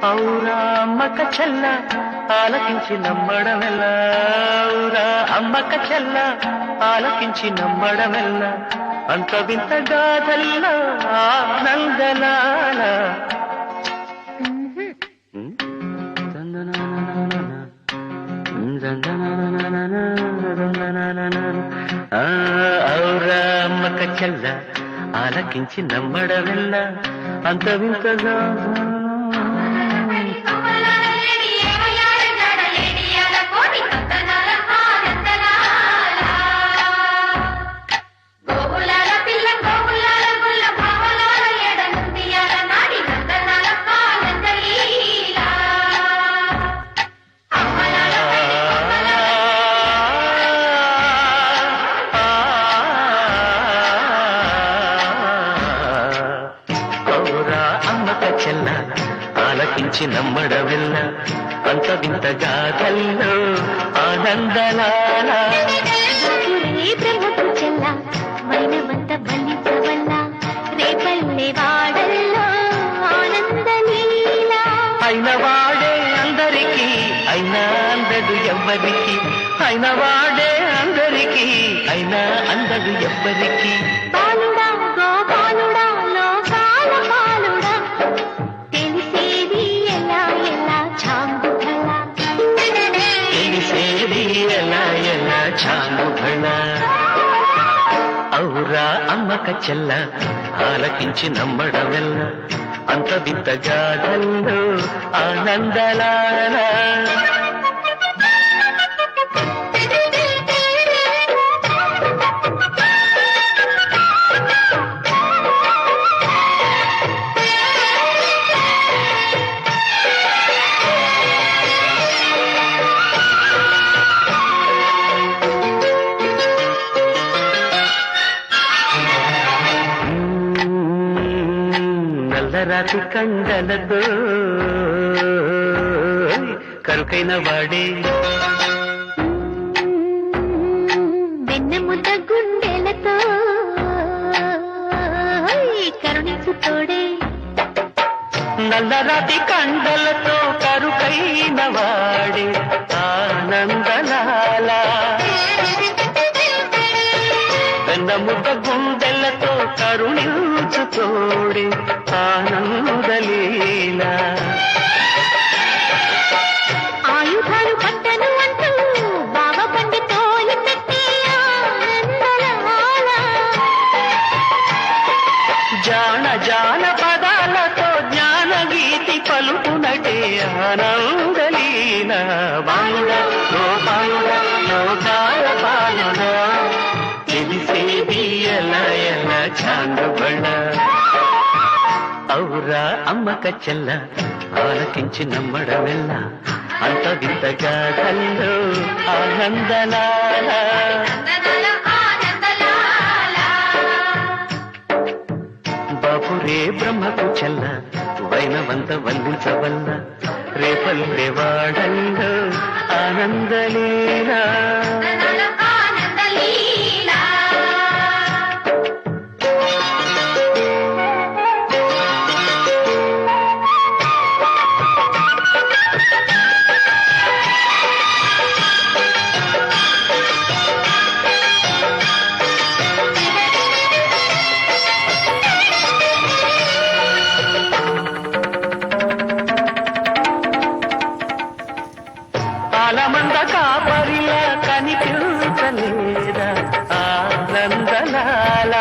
ఔరా అమ్మక చెల్ల ఆలకించి నమ్మడమెల్ల, ఔరా అమ్మక చెల్ల ఆలకించి నమ్మడమెల్ల, అంత వింత గాథల్లో ఆనందలాల. ఔరా అమ్మక చెల్ల ఆలకించి నమ్మడమెల్ల, అంత వింతగా ఆలకించి నమ్మడమెల్ల, అంత వింత గాథల్లో ఆనందలాల. బ్రహ్మకు చెల్ల వైనవంత బలించవల్ల, రేపల్లె వాడల్లో ఆనందలీల. అయిన వాడే అందరికీ అయినా అందడు ఎవ్వరికి, అయిన వాడే అందరికీ అయినా అందడు ఎవ్వరికి. బాలుడా గోపాలుడా లోకాల పాలుడా, తెలిసేది ఎలా ఎలా చాంగుఫల, తెలిసేది ఎలా ఎలా చాంగుఫల. ఔరా అమ్మక చెల్ల ఆలకించి నమ్మడమెల్ల, అంత వింత గాథల్లో ఆనందలాల. నల్లరాతి కండలతో కరుకైన వాడే, వెన్నెముద్ద గుండెలతో కరుణించు తోడే. నల్లరాతి కండలతో కరుకైన వాడే ఆనందలాల. వెన్నముద్ద గుండెలతో కరుణించు తోడే ఆనందలీల. ఆయుధాలు పట్టను అంటూ బావ బండి తోలి పెట్టి ఆనందలాల. జాన జాన పదాలతో జ్ఞాన గీతి పలుకునటే ఆనందలీల. బాలుడా గోపాలుడా లోకాల పాలుడా, తెలిసేది ఎలా ఎలా చాంగుబళ్ళ. ఔరా అమ్మక చెల్ల ఆలకించి నమ్మడమెల్ల, అంత వింత గాథల్లో ఆనందలాల. బాపురే బ్రహ్మకు చెల్ల వైనవంత వందించవల్ల, రేపల్లె వాడల్లో ఆనందలీలా. ఆలమంద కాపరిలా కనిపించలేదా ఆనందలాల.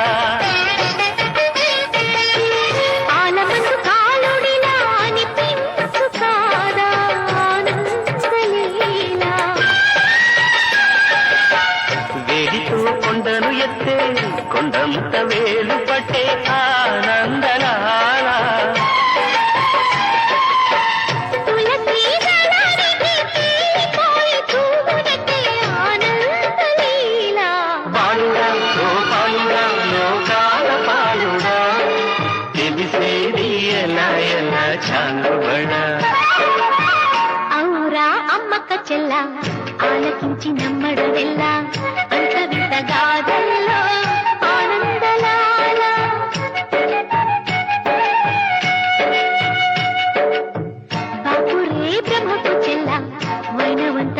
ఆలమందు కాలుడిలా అనిపించు కాదా ఆనందలీల. వేడితో కొండను ఎత్తే కొండంత వేలు పట్టే ఆనందలాల. తులసి దళానికి తీరిపోయి చూపునట్టే ఆనందలీల. బాలుడా గోపాలుడా లోకాల పాలుడా, తెలిసేది ఎలా ఎలా చాంగుబళ్ళ. ఔరా అమ్మక చెల్ల ఆలకించి నమ్మడమెల్ల, అంత వింత గాథల్లో ఆనందలాల. కొంత